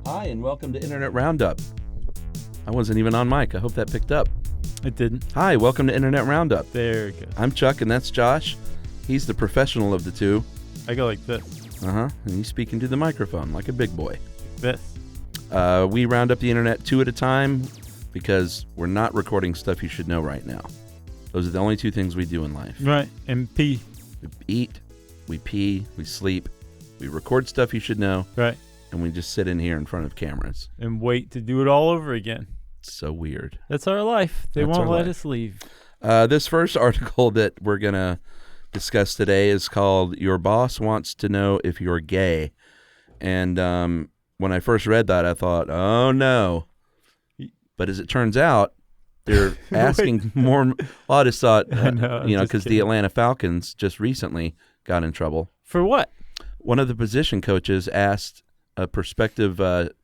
Hi, and welcome to Internet Roundup. I wasn't even on mic. I hope that picked up. It didn't. Hi, welcome to Internet Roundup. There you go. I'm Chuck, and that's Josh. He's the professional of the two. I go like this. And he's speaking to the microphone like a big boy. This. We round up the internet two at a time because we're not recording stuff you should know right now. Those are the only two things we do in life. Right. And pee. We eat, we pee, we sleep, we record stuff you should know. Right. And we just sit in here in front of cameras. And wait to do it all over again. It's so weird. That's our life. They won't let us leave. This first article that we're going to discuss today is called Your Boss Wants to Know If You're Gay. And when I first read that, I thought, oh, no. But as it turns out, they're asking more. Well, I just thought, because the Atlanta Falcons just recently got in trouble. For what? One of the position coaches asked a prospective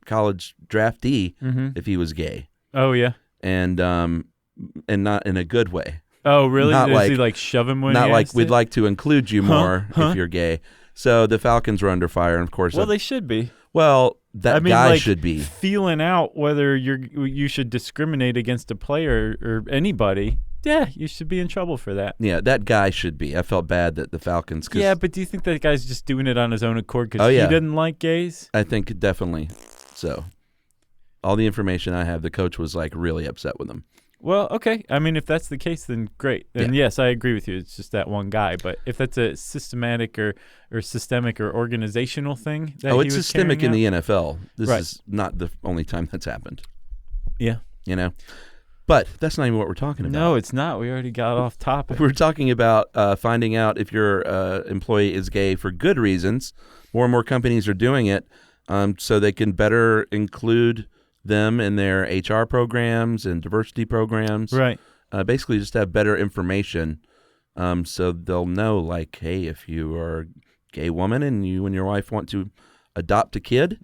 college draftee if he was gay. Oh, yeah. And not in a good way. Oh, really? Not Does he shove him when not he like we'd it? like to include you more if you're gay. So the Falcons were under fire, and of course. Well, they should be. Well, guy should be feeling out whether you should discriminate against a player or anybody. Yeah, you should be in trouble for that. Yeah, that guy should be. I felt bad that the Falcons. Yeah, but do you think that guy's just doing it on his own accord because he didn't like gays? I think definitely. So, all the information I have, the coach was really upset with him. Well, okay. I mean, if that's the case, then great. And yes, I agree with you. It's just that one guy. But if that's a systematic or systemic or organizational thing, it's systemic in the NFL. This Right. is not the only time that's happened. Yeah. But that's not even what we're talking about. No, it's not. We already got off topic. We're talking about finding out if your employee is gay for good reasons. More and more companies are doing it so they can better include them in their HR programs and diversity programs. Right. Basically just have better information so they'll know, hey, if you are a gay woman and you and your wife want to adopt a kid,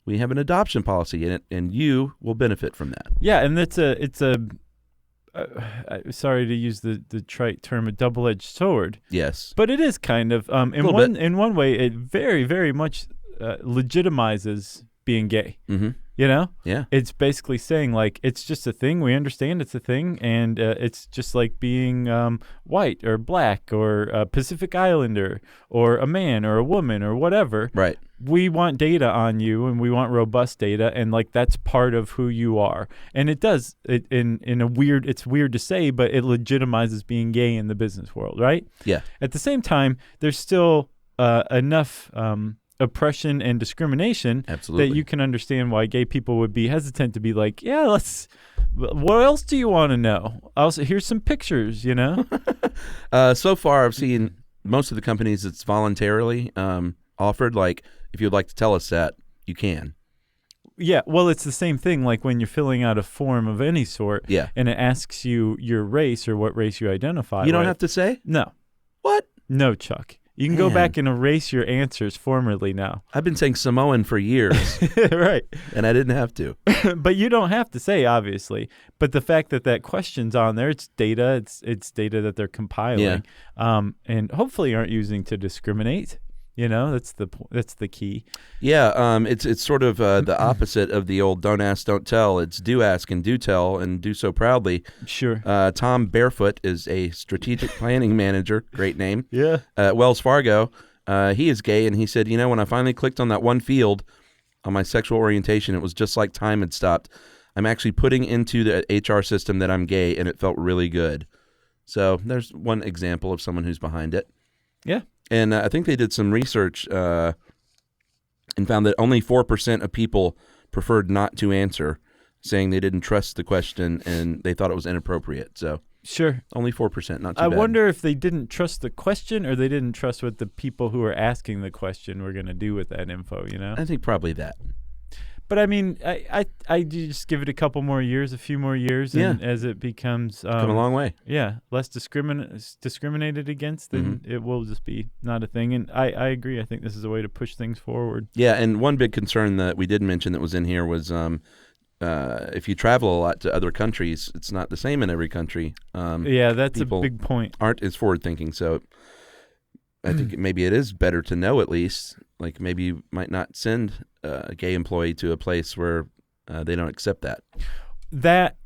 we have an adoption policy in it, and you will benefit from that. Yeah, and it's a sorry to use the trite term, a double-edged sword. Yes. But it is kind of in one way it very, very much legitimizes being gay. Mm-hmm. Yeah. It's basically saying it's just a thing. We understand it's a thing, and it's just like being white or black or a Pacific Islander or a man or a woman or whatever. Right. We want data on you, and we want robust data, and that's part of who you are. And it does it in a weird. It's weird to say, but it legitimizes being gay in the business world, right? Yeah. At the same time, there's still enough oppression and discrimination Absolutely. that you can understand why gay people would be hesitant to be what else do you want to know? Also, here's some pictures, So far, I've seen most of the companies it's voluntarily offered. If you'd like to tell us that, you can. Yeah, well, it's the same thing when you're filling out a form of any sort and it asks you your race or what race you identify with. You don't have to say? No. What? No, Chuck. You can go back and erase your answers formerly now. I've been saying Samoan for years. Right. And I didn't have to. But you don't have to say, obviously. But the fact that question's on there, it's data. It's data that they're compiling. And hopefully aren't using to discriminate. That's the key. Yeah, it's sort of the opposite of the old don't ask, don't tell. It's do ask and do tell, and do so proudly. Sure. Tom Barefoot is a strategic planning manager, great name, Yeah. at Wells Fargo. He is gay, and he said, when I finally clicked on that one field on my sexual orientation, it was just like time had stopped. I'm actually putting into the HR system that I'm gay, and it felt really good. So there's one example of someone who's behind it. Yeah. And I think they did some research and found that only 4% of people preferred not to answer, saying they didn't trust the question and they thought it was inappropriate. So Sure. only 4%, not too bad. I wonder if they didn't trust the question or they didn't trust what the people who were asking the question were going to do with that info, I think probably that. But I mean, I just give it a few more years, and as it becomes come a long way. Yeah, less discriminated against, then it will just be not a thing. And I agree. I think this is a way to push things forward. Yeah, and one big concern that we did mention that was in here was if you travel a lot to other countries, it's not the same in every country. Yeah, that's a big point. Aren't as forward thinking, so I think maybe it is better to know at least. Like maybe you might not send a gay employee to a place where they don't accept that. That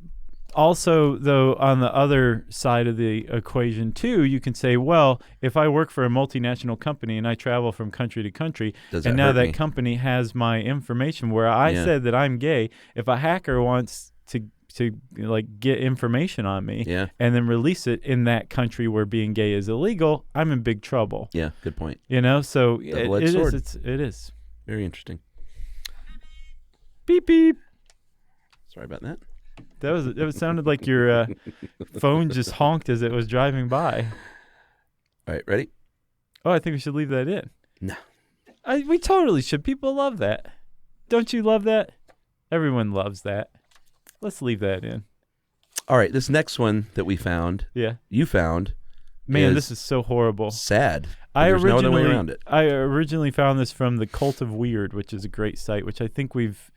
also, though, on the other side of the equation, too, you can say, well, if I work for a multinational company and I travel from country to country, and now that company has my information where I said that I'm gay, if a hacker wants to like get information on me and then release it in that country where being gay is illegal, I'm in big trouble. Yeah, good point. You know, so Double-edged sword. It is. Very interesting. Beep, beep. Sorry about that. It sounded like your phone just honked as it was driving by. All right, ready? Oh, I think we should leave that in. No. We totally should. People love that. Don't you love that? Everyone loves that. Let's leave that in. All right, this next one that we found, you found, man, this is so horrible. Sad. There's no other way around it. I originally found this from the Cult of Weird, which is a great site, which I think we've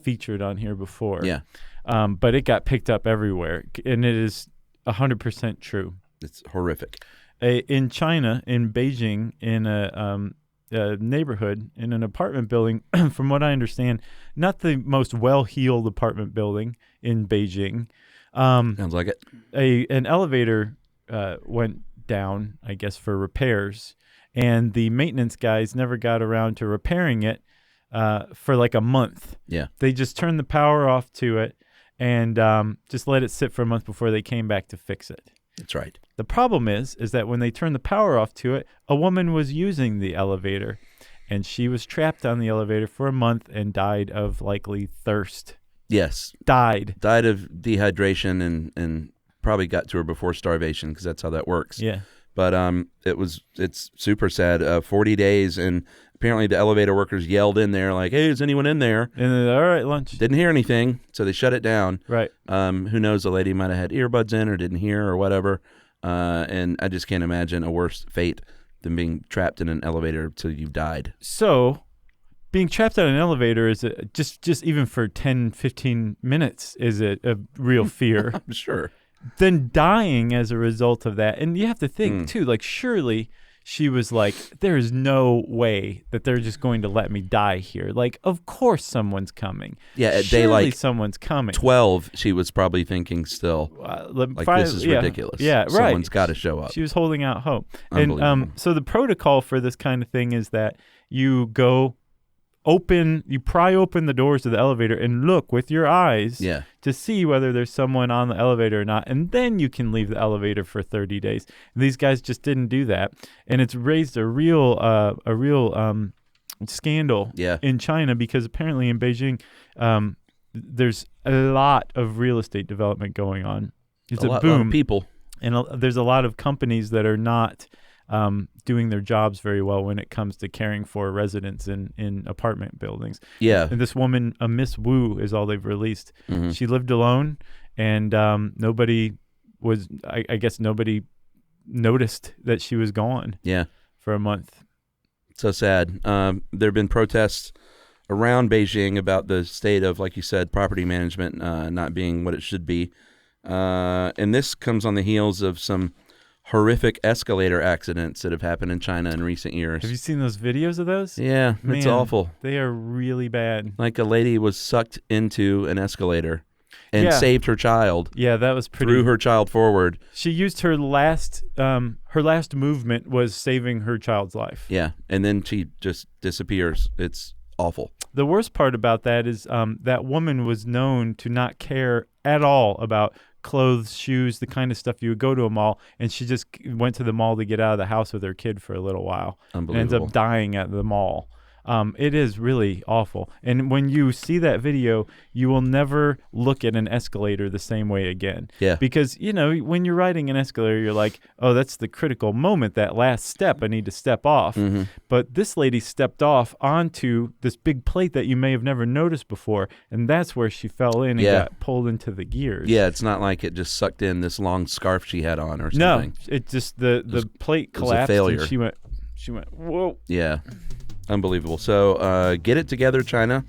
featured on here before. Yeah. But it got picked up everywhere, and it is 100% true. It's horrific. In China, in Beijing, in a neighborhood, in an apartment building, from what I understand, not the most well-heeled apartment building in Beijing. Sounds like it. An elevator went down, I guess, for repairs, and the maintenance guys never got around to repairing it for like a month. Yeah. They just turned the power off to it and just let it sit for a month before they came back to fix it. That's right. The problem is that when they turned the power off to it, a woman was using the elevator, and she was trapped on the elevator for a month and died of likely thirst. Yes. Died of dehydration and probably got to her before starvation because that's how that works. Yeah. But it's super sad. 40 days, and apparently the elevator workers yelled in there like, "Hey, is anyone in there?" And then, all right, lunch. Didn't hear anything, so they shut it down. Right. Who knows? The lady might have had earbuds in or didn't hear or whatever. And I just can't imagine a worse fate than being trapped in an elevator till you died. So, being trapped on an elevator is just even for 10, 15 minutes is a real fear. I'm sure. Then dying as a result of that. And you have to think, too, like, surely she was like, there is no way that they're just going to let me die here. Like, of course someone's coming. Yeah, at surely day like someone's coming. 12, she was probably thinking still, like, this is ridiculous. Yeah, right. Someone's got to show up. She was holding out hope. And so the protocol for this kind of thing is that you pry open the doors of the elevator and look with your eyes to see whether there's someone on the elevator or not, and then you can leave the elevator for 30 days. And these guys just didn't do that, and it's raised a real scandal in China because apparently in Beijing there's a lot of real estate development going on. It's a boom. Lot of people. And there's a lot of companies that are not doing their jobs very well when it comes to caring for residents in apartment buildings. Yeah. And this woman, Miss Wu, is all they've released. Mm-hmm. She lived alone, and nobody noticed that she was gone for a month. So sad. There have been protests around Beijing about the state of, like you said, property management not being what it should be. And this comes on the heels of some horrific escalator accidents that have happened in China in recent years. Have you seen those videos of those? Yeah, Man, it's awful. They are really bad. Like a lady was sucked into an escalator and saved her child. Yeah, that was pretty. Threw her child forward. She used her last movement was saving her child's life. Yeah, and then she just disappears. It's awful. The worst part about that is that woman was known to not care at all about clothes, shoes, the kind of stuff you would go to a mall, and she just went to the mall to get out of the house with her kid for a little while. Unbelievable. And ends up dying at the mall. It is really awful. And when you see that video, you will never look at an escalator the same way again. Yeah. Because, when you're riding an escalator, you're like, oh, that's the critical moment, that last step, I need to step off. Mm-hmm. But this lady stepped off onto this big plate that you may have never noticed before, and that's where she fell in and got pulled into the gears. Yeah, it's not like it just sucked in this long scarf she had on or something. No, it just, the plate collapsed, and she went, whoa. Yeah. Unbelievable. So get it together, China,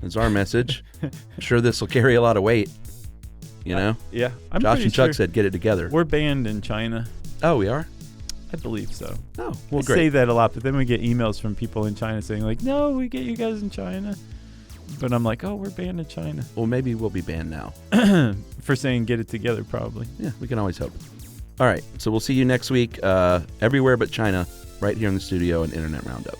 is our message. I'm sure this will carry a lot of weight, Yeah. Josh and Chuck said get it together. We're banned in China. Oh, we are? I believe so. Oh, well, I great. say that a lot, but then we get emails from people in China saying like, "No, we get you guys in China," but I'm like, "Oh, we're banned in China." Well, maybe we'll be banned now. For saying "get it together," probably. Yeah, we can always hope. All right, so we'll see you next week, everywhere but China, right here in the studio and Internet Roundup.